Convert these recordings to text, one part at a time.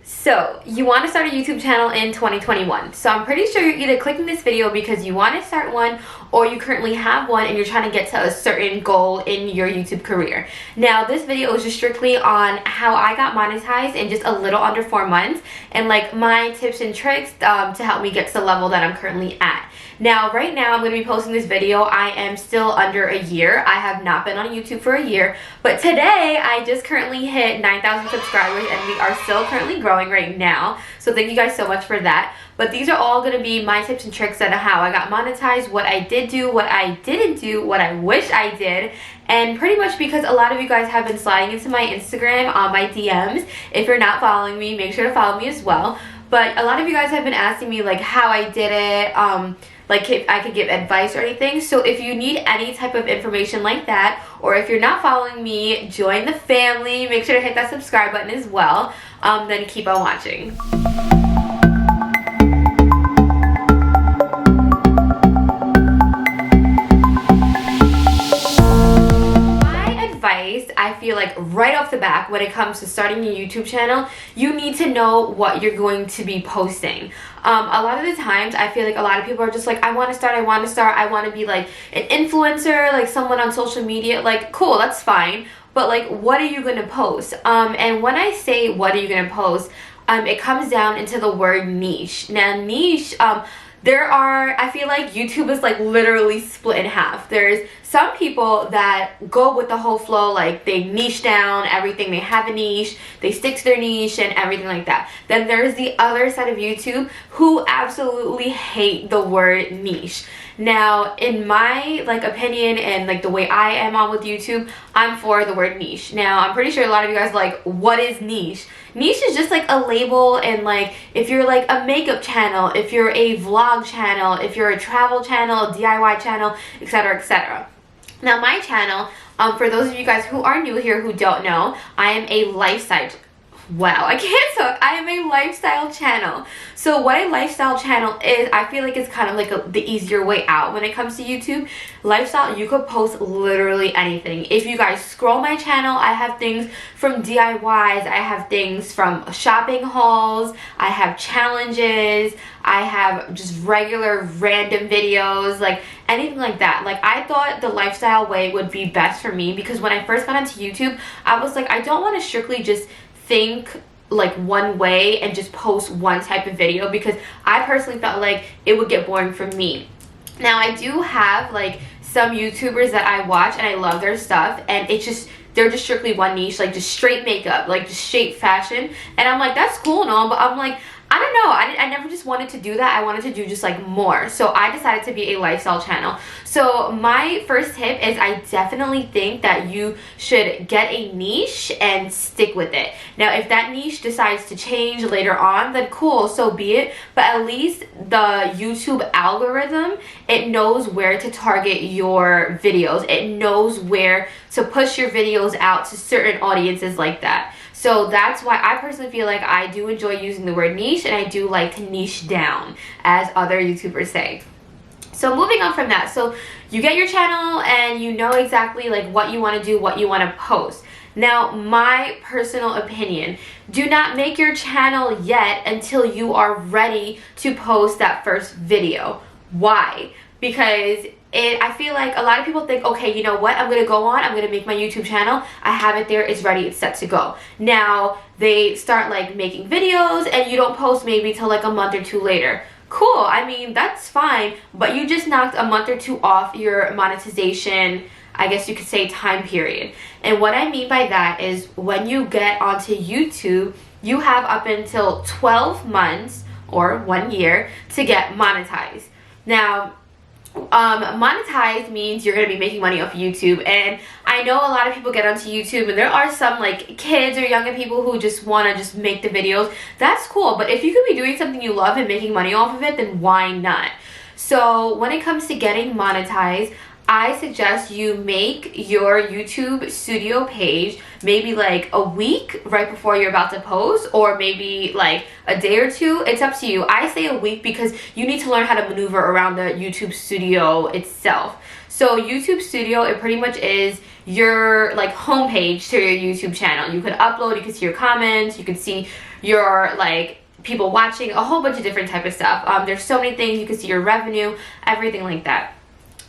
So, you want to start a YouTube channel in 2021. So, I'm pretty sure you're either clicking this video because you want to start one or you currently have one and you're trying to get to a certain goal in your YouTube career. Now, this video is just strictly on how I got monetized in just a little under 4 months and like my tips and tricks to help me get to the level that I'm currently at. Now, right now, I'm going to be posting this video. I am still under a year. I have not been on YouTube for a year, but today I just currently hit 9,000 subscribers and we are still currently growing right now. So thank you guys so much for that. But these are all going to be my tips and tricks on how I got monetized, what I did do, what I didn't do, what I wish I did, and pretty much because a lot of you guys have been sliding into my Instagram on my DMs. If you're not following me, make sure to follow me as well. But a lot of you guys have been asking me like how I did it, like if I could give advice or anything. So if you need any type of information like that, or if you're not following me, join the family. Make sure to hit that subscribe button as well. Then keep on watching. I feel like right off the bat when it comes to starting a YouTube channel, you need to know what you're going to be posting. A lot of the times I feel like a lot of people are just like, I want to start, I want to be like an influencer, like someone on social media. Like, cool, that's fine, but like, what are you going to post? And when I say what are you going to post, it comes down into the word niche. Now niche, I feel like YouTube is like literally split in half. There's some people that go with the whole flow, like they niche down everything, they have a niche, they stick to their niche and everything like that. Then there's the other side of YouTube who absolutely hate the word niche. Now, in my like opinion and like the way I am on with YouTube, I'm for the word niche. Now, I'm pretty sure a lot of you guys are like, what is niche? Niche is just like a label, and like if you're like a makeup channel, if you're a vlog channel, if you're a travel channel, a DIY channel, etc., etc. Now, my channel, for those of you guys who are new here who don't know, I am a lifestyle. Wow, I can't talk. I am a lifestyle channel. So what a lifestyle channel is, I feel like it's kind of like the easier way out when it comes to YouTube. Lifestyle, you could post literally anything. If you guys scroll my channel, I have things from DIYs, I have things from shopping hauls, I have challenges, I have just regular random videos, like anything like that. Like, I thought the lifestyle way would be best for me because when I first got into YouTube, I was like, I don't want to strictly just think like one way and just post one type of video because I personally felt like it would get boring for me. Now, I do have like some YouTubers that I watch and I love their stuff, and it's just they're just strictly one niche, like just straight makeup, like just straight fashion, and I'm like, that's cool and all, but I'm like, I don't know, I never just wanted to do that. I wanted to do just like more. So I decided to be a lifestyle channel. So my first tip is I definitely think that you should get a niche and stick with it. Now, if that niche decides to change later on, then cool, so be it. But at least the YouTube algorithm, it knows where to target your videos. It knows where to push your videos out to certain audiences like that. So that's why I personally feel like I do enjoy using the word niche, and I do like to niche down, as other YouTubers say. So moving on from that, so you get your channel and you know exactly like what you want to do, what you want to post. Now, my personal opinion, do not make your channel yet until you are ready to post that first video. Why? Because I feel like a lot of people think, okay, you know what, I'm going to go on, I'm going to make my YouTube channel, I have it there, it's ready, it's set to go. Now, they start like making videos and you don't post maybe till like a month or two later. Cool, I mean, that's fine, but you just knocked a month or two off your monetization, I guess you could say, time period. And what I mean by that is when you get onto YouTube, you have up until 12 months or 1 year to get monetized. Now, monetized means you're going to be making money off YouTube, and I know a lot of people get onto YouTube and there are some like kids or younger people who just want to just make the videos. That's cool, but if you could be doing something you love and making money off of it, then why not? So when it comes to getting monetized, I suggest you make your YouTube studio page maybe like a week right before you're about to post, or maybe like a day or two. It's up to you. I say a week because you need to learn how to maneuver around the YouTube studio itself. So YouTube studio, it pretty much is your like homepage to your YouTube channel. You can upload, you can see your comments, you can see your like people watching, a whole bunch of different type of stuff. There's so many things. You can see your revenue, everything like that.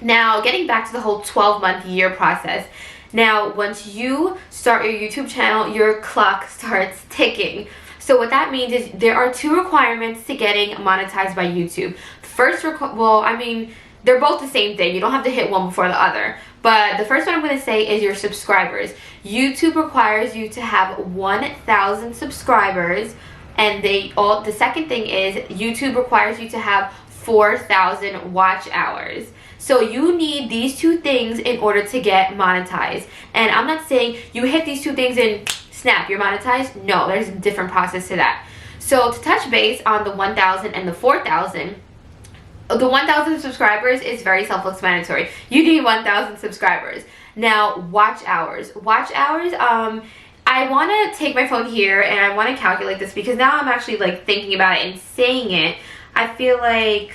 Now, getting back to the whole 12-month year process. Now, once you start your YouTube channel, your clock starts ticking. So what that means is there are 2 requirements to getting monetized by YouTube. First, they're both the same thing. You don't have to hit one before the other. But the first one I'm going to say is your subscribers. YouTube requires you to have 1,000 subscribers. And the second thing is YouTube requires you to have 4,000 watch hours. So you need these 2 things in order to get monetized. And I'm not saying you hit these 2 things and snap, you're monetized. No, there's a different process to that. So to touch base on the 1,000 and the 4,000, the 1,000 subscribers is very self-explanatory. You need 1,000 subscribers. Now, watch hours. Watch hours, I want to take my phone here and I want to calculate this because now I'm actually like thinking about it and saying it. I feel like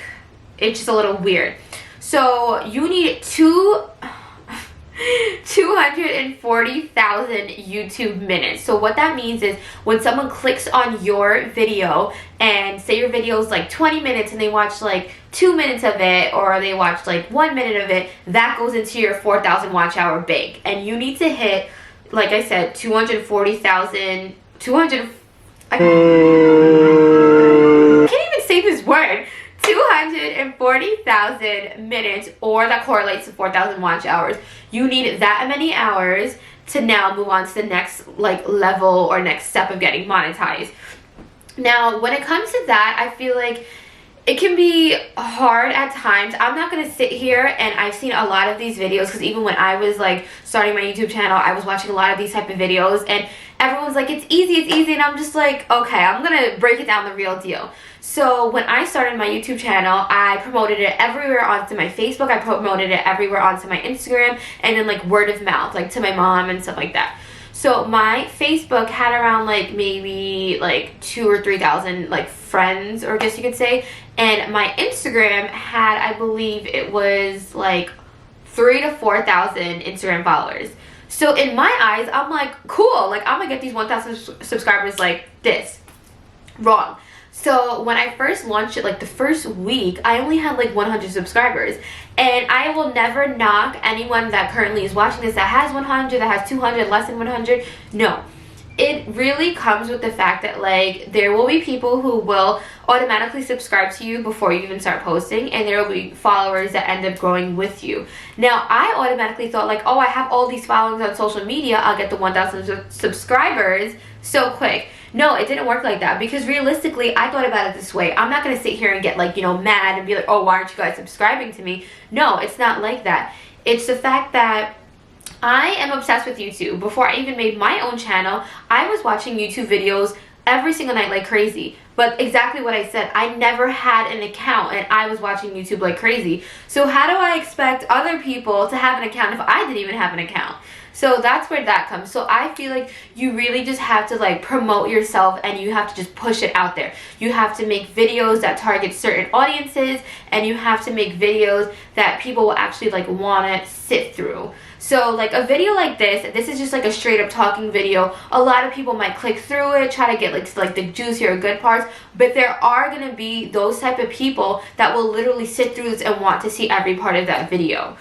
it's just a little weird. So you need 240,000 YouTube minutes. So what that means is when someone clicks on your video and say your video is like 20 minutes and they watch like 2 minutes of it, or they watch like 1 minute of it, that goes into your 4,000 watch hour bank. And you need to hit, like I said, 240,000, I can't even say this word. 240,000 minutes, or that correlates to 4,000 watch hours. You need that many hours to now move on to the next like level or next step of getting monetized. Now, when it comes to that, I feel like it can be hard at times. I'm not going to sit here, and I've seen a lot of these videos because even when I was like starting my YouTube channel, I was watching a lot of these type of videos and everyone's like, it's easy, and I'm just like, okay, I'm going to break it down the real deal. So when I started my YouTube channel, I promoted it everywhere onto my Facebook, I promoted it everywhere onto my Instagram, and then like word of mouth, like to my mom and stuff like that. So my Facebook had around like maybe like 2,000 or 3,000 like friends, or I guess you could say. And my Instagram had, I believe it was like 3,000 to 4,000 Instagram followers. So in my eyes, I'm like, cool, like I'm gonna get these 1,000 subscribers like this. Wrong. So when I first launched it, like the first week, I only had like 100 subscribers. And I will never knock anyone that currently is watching this that has 100, that has 200, less than 100. No. It really comes with the fact that like there will be people who will automatically subscribe to you before you even start posting, and there will be followers that end up growing with you. Now, I automatically thought like, oh, I have all these followings on social media, I'll get the 1,000 subscribers so quick. No, it didn't work like that, because realistically, I thought about it this way. I'm not going to sit here and get like, you know, mad and be like, oh, why aren't you guys subscribing to me? No, it's not like that. It's the fact that I am obsessed with YouTube. Before I even made my own channel, I was watching YouTube videos every single night like crazy. But exactly what I said, I never had an account and I was watching YouTube like crazy. So how do I expect other people to have an account if I didn't even have an account? So that's where that comes. So I feel like you really just have to like promote yourself, and you have to just push it out there. You have to make videos that target certain audiences, and you have to make videos that people will actually like want to sit through. So like a video like this is just like a straight up talking video. A lot of people might click through it, try to get like to, like the juicy or good parts, but there are going to be those type of people that will literally sit through this and want to see every part of that video.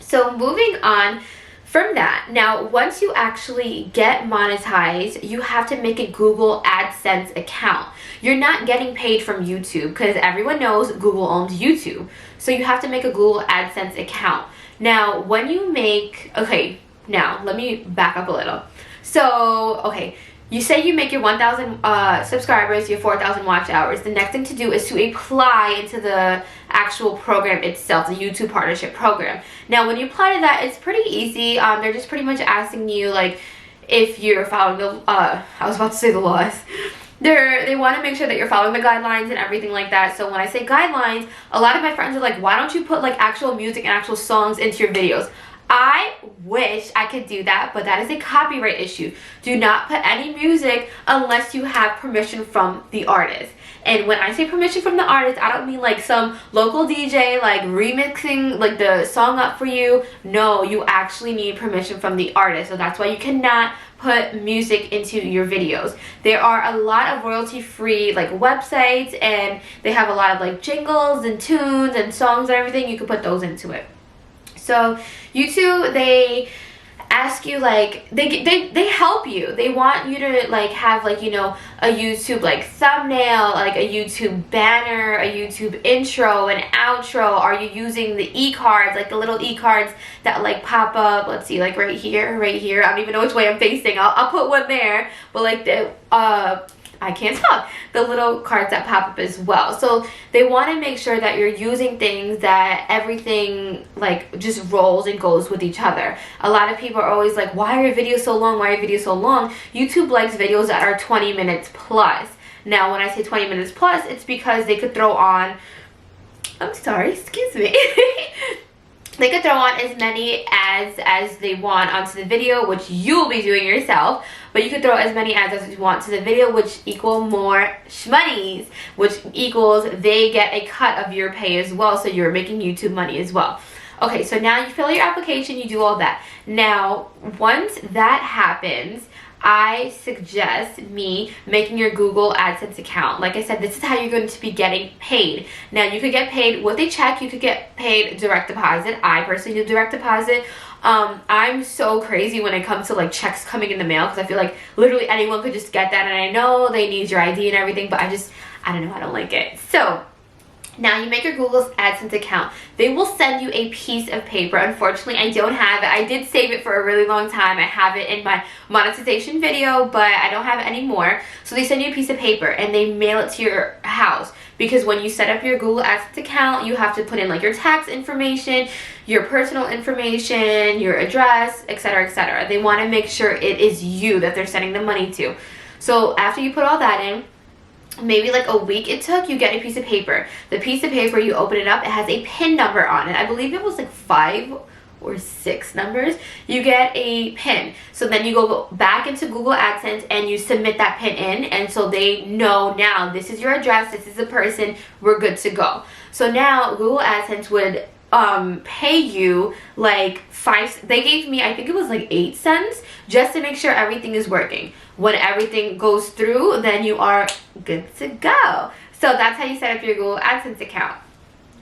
So moving on from that, now once you actually get monetized, you have to make a Google Adsense account. You're not getting paid from YouTube because everyone knows Google owns YouTube. So you have to make a Google Adsense account. Now, when you make, okay, now let me back up a little. So, okay, you say you make your 1,000 subscribers, your 4,000 watch hours. The next thing to do is to apply into the actual program itself, the YouTube partnership program. Now, when you apply to that, it's pretty easy. They're just pretty much asking you, like, if you're following the, I was about to say the laws. They want to make sure that you're following the guidelines and everything like that. So when I say guidelines, a lot of my friends are like, why don't you put like actual music and actual songs into your videos? I wish I could do that, but that is a copyright issue. Do not put any music unless you have permission from the artist. And when I say permission from the artist, I don't mean like some local DJ like remixing like the song up for you. No, you actually need permission from the artist. So that's why you cannot put music into your videos. There are a lot of royalty-free like websites, and they have a lot of like jingles and tunes and songs and everything. You can put those into it. So YouTube, they ask you like they help you. They want you to like have like, you know, a YouTube like thumbnail, like a YouTube banner, a YouTube intro and outro. Are you using the e-cards, like the little e-cards that like pop up? Let's see, like right here. I don't even know which way I'm facing. I'll put one there, but like the I can't talk. The little cards that pop up as well. So they want to make sure that you're using things that everything like just rolls and goes with each other. A lot of people are always like, why are your videos so long? Why are your videos so long? YouTube likes videos that are 20 minutes plus. Now, when I say 20 minutes plus, it's because they could throw on, I'm sorry, excuse me. They could throw on as many ads as they want onto the video, which you'll be doing yourself. But you could throw as many ads as you want to the video, which equal more shmoneys, which equals they get a cut of your pay as well. So you're making YouTube money as well. Okay, so now you fill out your application, you do all that. Now, once that happens, I suggest me making your Google AdSense account. Like I said, this is how you're going to be getting paid. Now, you could get paid with a check. You could get paid direct deposit. I personally do direct deposit. I'm so crazy when it comes to like checks coming in the mail, because I feel like literally anyone could just get that, and I know they need your ID and everything, but I don't know, I don't like it. So now you make your Google AdSense account. They will send you a piece of paper. Unfortunately, I don't have it. I did save it for a really long time. I have it in my monetization video, but I don't have it anymore. So they send you a piece of paper and they mail it to your house, because when you set up your Google AdSense account, you have to put in like your tax information, your personal information, your address, etc., etc. They want to make sure it is you that they're sending the money to. So after you put all that in, maybe like a week it took, you get a piece of paper. The piece of paper, you open it up, it has a PIN number on it. I believe it was like 5 or 6 numbers. You get a PIN. So then you go back into Google AdSense and you submit that PIN in, and so they know now this is your address, this is the person, we're good to go. So now Google AdSense would pay you like they gave me, I think it was like 8 cents just to make sure everything is working. When everything goes through, then you are good to go. So that's how you set up your Google AdSense account.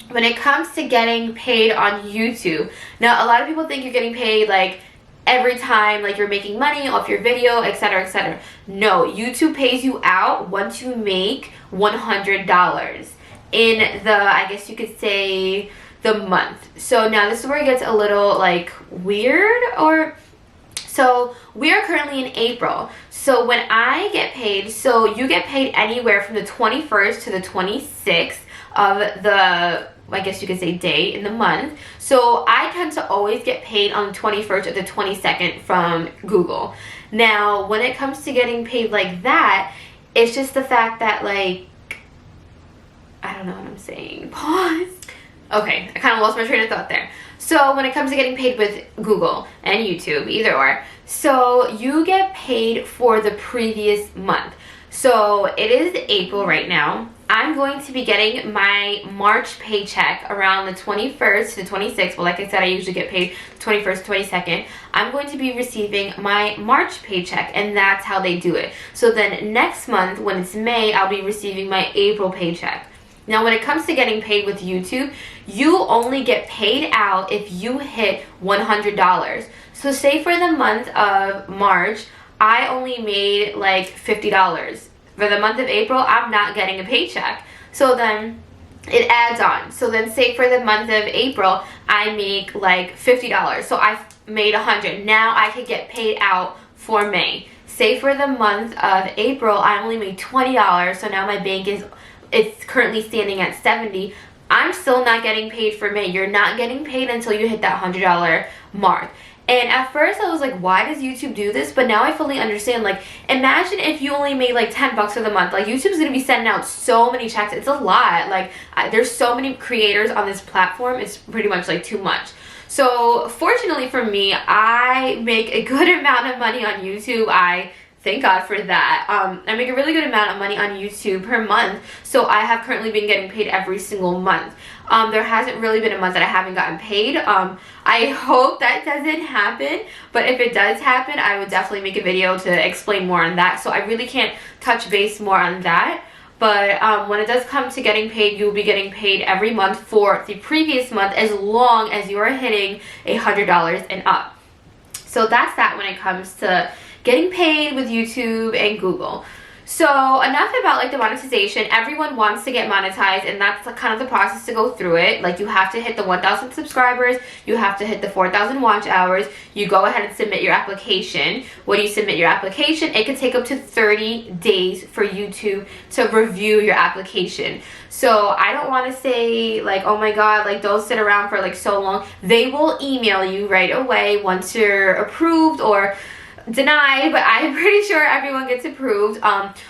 When it comes to getting paid on YouTube, now a lot of people think you're getting paid like every time like you're making money off your video, etc., etc. No, YouTube pays you out once you make $100 in the, I guess you could say, the month. So now this is where it gets a little like weird, or so we are currently in April. So when I get paid, so you get paid anywhere from the 21st to the 26th of the, I guess you could say, day in the month. So I tend to always get paid on the 21st or the 22nd from Google. Now, when it comes to getting paid like that, it's just the fact that like, I don't know what I'm saying. Pause. Okay, I kind of lost my train of thought there. So when it comes to getting paid with Google and YouTube, either or, so you get paid for the previous month. So it is April right now. I'm going to be getting my March paycheck around the 21st to the 26th. Well, like I said, I usually get paid the 21st, 22nd. I'm going to be receiving my March paycheck, and that's how they do it. So then next month, when it's May, I'll be receiving my April paycheck. Now, when it comes to getting paid with YouTube, you only get paid out if you hit $100. So say for the month of March, I only made like $50. For the month of April, I'm not getting a paycheck. So then it adds on. So then say for the month of April, I make like $50. So I made $100. Now I could get paid out for May. Say for the month of April, I only made $20. So now my bank is, it's currently standing at $70. I'm still not getting paid for May. You're not getting paid until you hit that $100 mark. And at first I was like, why does YouTube do this? But now I fully understand. Like, imagine if you only made like $10 for the month. Like, YouTube's gonna be sending out so many checks. It's a lot. Like, there's so many creators on this platform. It's pretty much like too much. So fortunately for me, I make a good amount of money on YouTube. I thank God for that. I make a really good amount of money on YouTube per month, so I have currently been getting paid every single month. There hasn't really been a month that I haven't gotten paid. I hope that doesn't happen, but if it does happen, I would definitely make a video to explain more on that. So I really can't touch base more on that. But when it does come to getting paid, you'll be getting paid every month for the previous month as long as you are hitting $100 and up. So that's that when it comes to getting paid with YouTube and Google. So enough about like the monetization. Everyone wants to get monetized, and that's kind of the process to go through it. Like, you have to hit the 1,000 subscribers, you have to hit the 4,000 watch hours, you go ahead and submit your application. When you submit your application, it can take up to 30 days for YouTube to review your application. So I don't want to say like, oh my god, like don't sit around for like so long. They will email you right away once you're approved or denied, but I'm pretty sure everyone gets approved.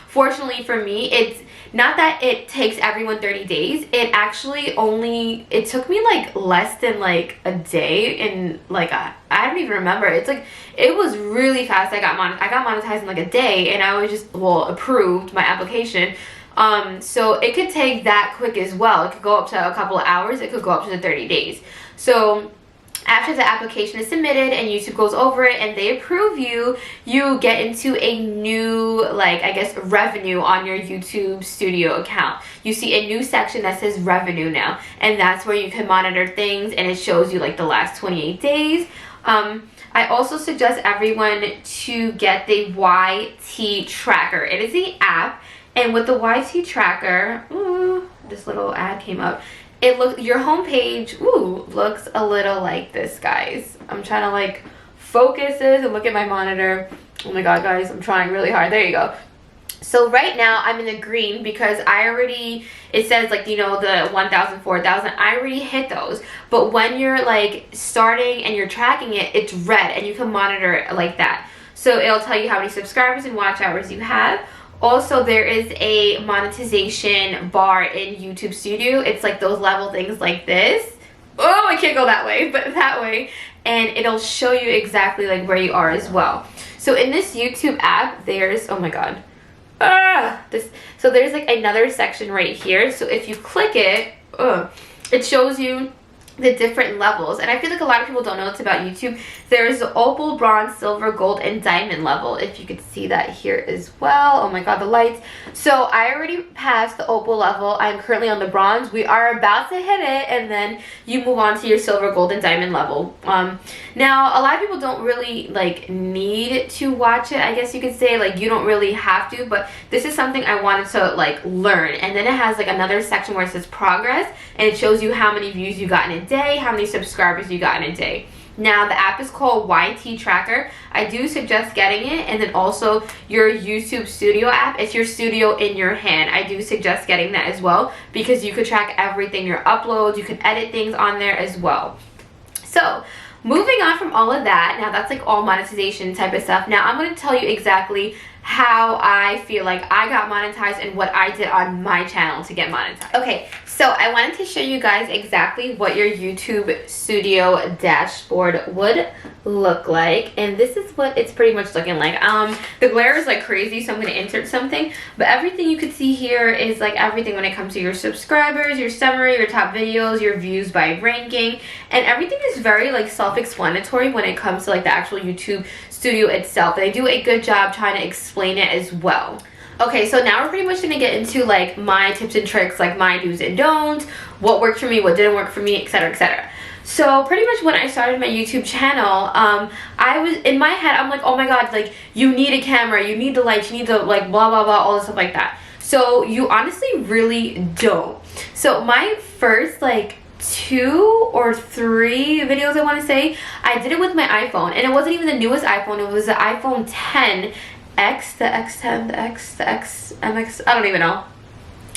Fortunately for me, it's not that it takes everyone 30 days. It actually it took me like less than like a day, and like I don't even remember. It's like, it was really fast. I got monetized in like a day, and I was just, well, approved my application. So it could take that quick as well. It could go up to a couple of hours, it could go up to the 30 days. So after the application is submitted and YouTube goes over it and they approve you, you get into a new, like, I guess, revenue on your YouTube Studio account. You see a new section that says revenue now, and that's where you can monitor things, and it shows you like the last 28 days. I also suggest everyone to get the YT tracker. It is the app, and with the YT tracker, this little ad came up. Your homepage, looks a little like this, guys. I'm trying to like focus this and look at my monitor. Oh my god, guys, I'm trying really hard. There you go. So right now I'm in the green because it says like, you know, the 1,000, 4,000, I already hit those. But when you're like starting and you're tracking it, it's red, and you can monitor it like that. So it'll tell you how many subscribers and watch hours you have. Also, there is a monetization bar in YouTube Studio. It's like those level things like this. Oh, I can't go that way, but that way. And it'll show you exactly like where you are as well. So in this YouTube app, there's, oh my god. So there's like another section right here. So if you click it, it shows you the different levels, and I feel like a lot of people don't know it's about YouTube. There's the opal, bronze, silver, gold, and diamond level, if you could see that here as well. Oh my god, the lights. So I already passed the opal level. I'm currently on the bronze. We are about to hit it, and then you move on to your silver, gold, and diamond level. Now a lot of people don't really like need to watch it, I guess you could say. Like, you don't really have to, but this is something I wanted to like learn. And then it has like another section where it says progress, and it shows you how many views you got in a day, how many subscribers you got in a day. Now the app is called YT Tracker. I do suggest getting it, and then also your YouTube Studio app. It's your studio in your hand. I do suggest getting that as well, because you could track everything, your uploads, you can edit things on there as well. So moving on from all of that, now that's like all monetization type of stuff. Now I'm going to tell you exactly how I feel like I got monetized and what I did on my channel to get monetized. Okay, so I wanted to show you guys exactly what your YouTube Studio dashboard would look like, and this is what it's pretty much looking like. The glare is like crazy, so I'm going to insert something, but everything you could see here is like everything when it comes to your subscribers, your summary, your top videos, your views by ranking, and everything is very like self-explanatory when it comes to like the actual YouTube Studio itself. They do a good job trying to explain it as well. Okay, so now we're pretty much going to get into like my tips and tricks, like my do's and don'ts, what worked for me, what didn't work for me, etc, etc. So pretty much when I started my YouTube channel, I was in my head, I'm like, oh my god, like you need a camera, you need the lights, you need the like blah blah blah, all this stuff like that. So you honestly really don't. So my first like 2 or 3 videos, I want to say, I did it with my iPhone, and it wasn't even the newest iPhone. It was the iPhone XS, the X10, the X, the XMX, I don't even know,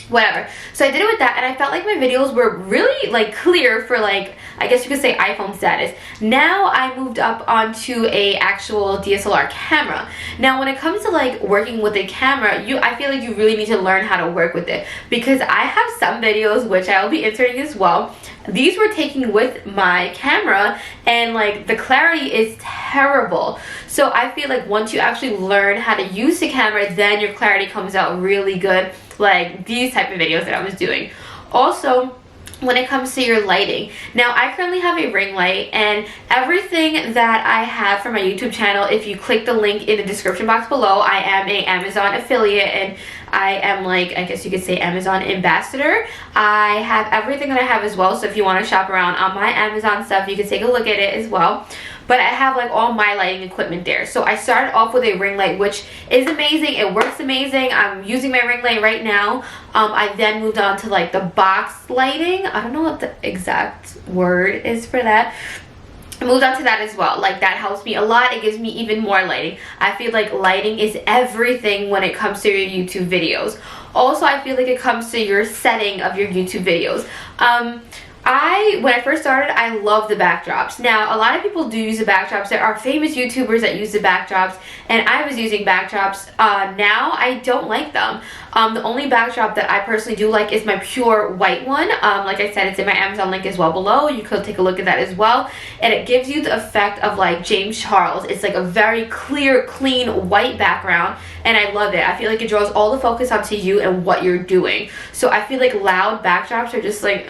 whatever. So I did it with that, and I felt like my videos were really like clear for like, I guess you could say, iPhone status. Now I moved up onto a actual DSLR camera. Now when it comes to like working with a camera, I feel like you really need to learn how to work with it, because I have some videos, which I will be inserting as well, these were taken with my camera, and like the clarity is terrible. So I feel like once you actually learn how to use the camera, then your clarity comes out really good, like these type of videos that I was doing. Also, when it comes to your lighting, now I currently have a ring light, and everything that I have for my YouTube channel, if you click the link in the description box below, I am a Amazon affiliate, and I am, like, I guess you could say Amazon ambassador. I have everything that I have as well, so if you want to shop around on my Amazon stuff, you can take a look at it as well. But I have like all my lighting equipment there. So I started off with a ring light, which is amazing. It works amazing. I'm using my ring light right now. I then moved on to like the box lighting. I don't know what the exact word is for that. I moved on to that as well. Like, that helps me a lot. It gives me even more lighting. I feel like lighting is everything when it comes to your YouTube videos. Also, I feel like it comes to your setting of your YouTube videos. When I first started, I love the backdrops. Now, a lot of people do use the backdrops. There are famous YouTubers that use the backdrops, and I was using backdrops. Now, I don't like them. The only backdrop that I personally do like is my pure white one. Like I said, it's in my Amazon link as well below. You could take a look at that as well. And it gives you the effect of like James Charles. It's like a very clear, clean, white background, and I love it. I feel like it draws all the focus onto you and what you're doing. So I feel like loud backdrops are just like,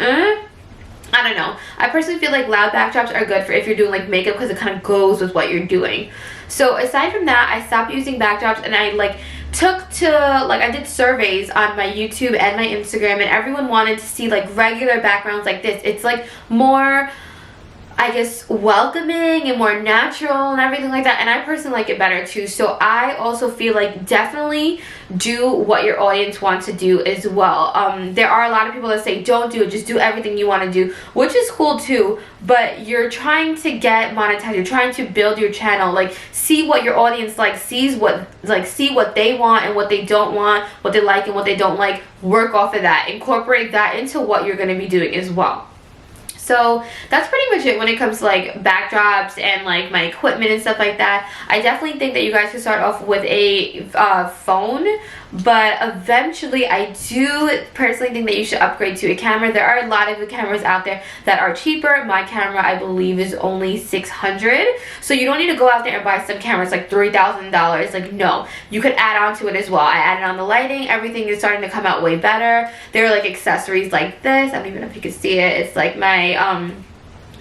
I don't know. I personally feel like loud backdrops are good for if you're doing like makeup, because it kind of goes with what you're doing. So aside from that, I stopped using backdrops, and I like I did surveys on my YouTube and my Instagram, and everyone wanted to see like regular backgrounds like this. It's like more, I guess, welcoming and more natural and everything like that, and I personally like it better too. So I also feel like definitely do what your audience wants to do as well. There are a lot of people that say don't do it, just do everything you want to do, which is cool too, but you're trying to get monetized, you're trying to build your channel. Like, see what your audience see what they want and what they don't want, what they like and what they don't like. Work off of that, incorporate that into what you're going to be doing as well. So that's pretty much it when it comes to like backdrops and like my equipment and stuff like that. I definitely think that you guys should start off with a phone, but eventually I do personally think that you should upgrade to a camera. There are a lot of cameras out there that are cheaper. My camera, I believe, is only $600, so you don't need to go out there and buy some cameras like $3,000. Like, no, you could add on to it as well. I added on the lighting. Everything is starting to come out way better. There are like accessories like this. I don't even know if you can see it. It's like my oh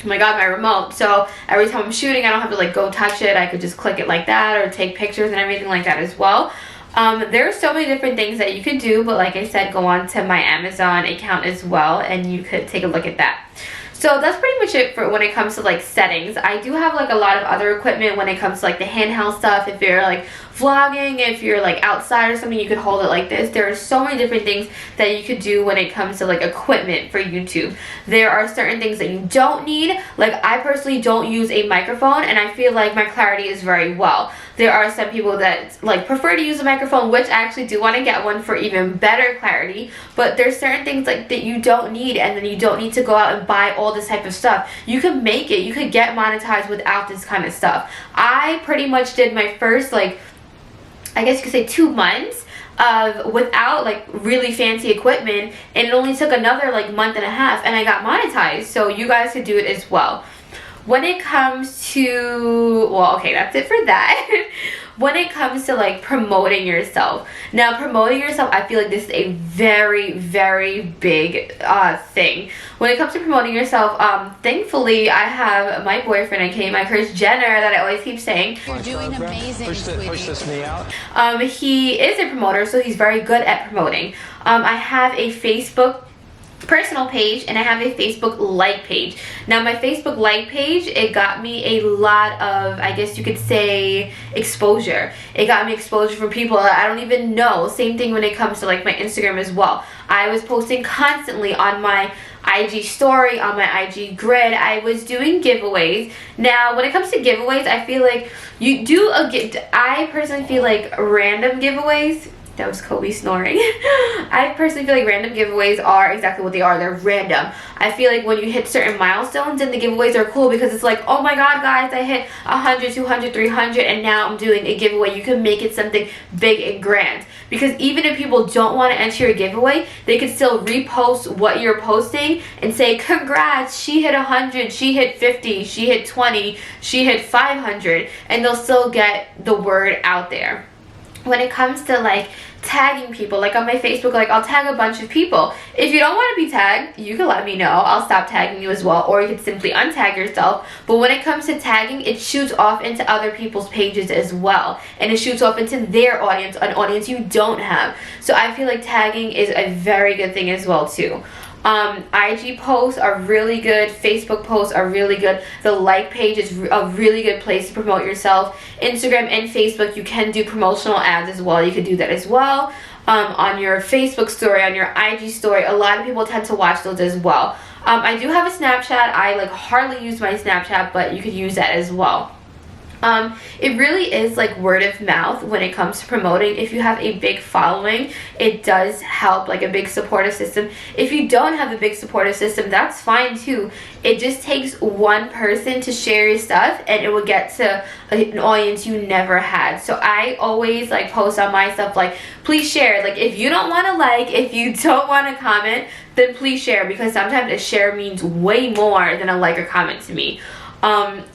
my god, my remote. So every time I'm shooting, I don't have to like go touch it. I could just click it like that, or take pictures and everything like that as well. There are so many different things that you could do, but like I said, go on to my Amazon account as well, and you could take a look at that. So that's pretty much it for when it comes to like settings. I do have like a lot of other equipment when it comes to like the handheld stuff. If you're like vlogging, if you're like outside or something, you could hold it like this. There are so many different things that you could do when it comes to like equipment for YouTube. There are certain things that you don't need. Like, I personally don't use a microphone, and I feel like my clarity is very well. There are some people that like prefer to use a microphone, which I actually do want to get one for even better clarity. But there's certain things like that you don't need, and then you don't need to go out and buy all this type of stuff. You can make it. You could get monetized without this kind of stuff. I pretty much did my first, like, I guess you could say 2 months of without like really fancy equipment, and it only took another like month and a half, and I got monetized. So you guys could do it as well. When it comes to, well, okay, that's it for that. When it comes to like promoting yourself, now promoting yourself, I feel like this is a very, very big thing. When it comes to promoting yourself, thankfully I have my boyfriend, my Chris Jenner, that I always keep saying. You're doing amazing. Push this knee out. He is a promoter, so he's very good at promoting. I have a Facebook personal page, and I have a Facebook like page. Now, my Facebook like page, it got me a lot of, I guess you could say, exposure. It got me exposure from people that I don't even know. Same thing when it comes to like my Instagram as well. I was posting constantly on my IG story, on my IG grid. I was doing giveaways. Now, when it comes to giveaways, I feel like you do I personally feel like random giveaways That was Kobe snoring. I personally feel like random giveaways are exactly what they are. They're random. I feel like when you hit certain milestones, then the giveaways are cool because it's like, oh my god, guys, I hit 100, 200, 300, and now I'm doing a giveaway. You can make it something big and grand. Because even if people don't want to enter your giveaway, they can still repost what you're posting and say, congrats, she hit 100, she hit 50, she hit 20, she hit 500, and they'll still get the word out there. When it comes to like tagging people, like on my Facebook, like I'll tag a bunch of people. If you don't want to be tagged, you can let me know. I'll stop tagging you as well, or you can simply untag yourself. But when it comes to tagging, it shoots off into other people's pages as well, and it shoots off into their audience, an audience you don't have. So I feel like tagging is a very good thing as well too. IG posts are really good. Facebook posts are really good. The like page is a really good place to promote yourself. Instagram and Facebook, you can do promotional ads as well. You could do that as well. On your Facebook story, on your IG story, a lot of people tend to watch those as well. I do have a Snapchat. I like hardly use my Snapchat, but you could use that as well. It really is like word of mouth when it comes to promoting. If you have a big following, it does help, like a big supportive system. If you don't have a big supportive system, that's fine too. It just takes one person to share your stuff and it will get to an audience you never had. So I always like post on my stuff like, please share. Like if you don't want to like, if you don't want to comment, then please share, because sometimes a share means way more than a like or comment to me.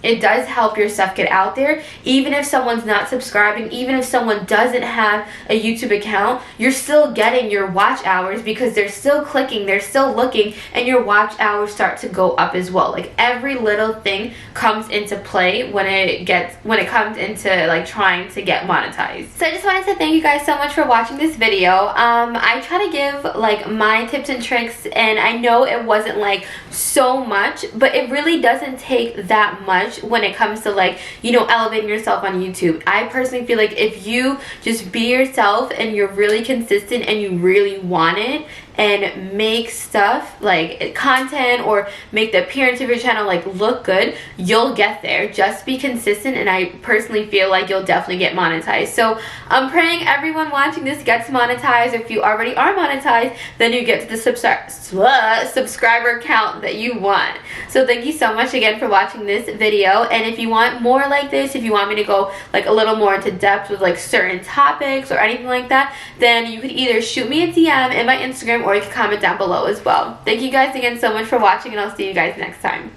It does help your stuff get out there. Even if someone's not subscribing, even if someone doesn't have a YouTube account, you're still getting your watch hours because they're still clicking, they're still looking, and your watch hours start to go up as well. Like every little thing comes into play when it comes into like trying to get monetized. So I just wanted to thank you guys so much for watching this video. I try to give like my tips and tricks, and I know it wasn't like so much, but it really doesn't take that much when it comes to like, you know, elevating yourself on YouTube. I personally feel like if you just be yourself and you're really consistent and you really want it, and make stuff like content or make the appearance of your channel like look good, you'll get there. Just be consistent, and I personally feel like you'll definitely get monetized. So I'm praying everyone watching this gets monetized. If you already are monetized, then you get to the subscriber count that you want. So thank you so much again for watching this video, and if you want more like this, if you want me to go like a little more into depth with like certain topics or anything like that, then you could either shoot me a DM in my Instagram, or you can comment down below as well. Thank you guys again so much for watching, and I'll see you guys next time.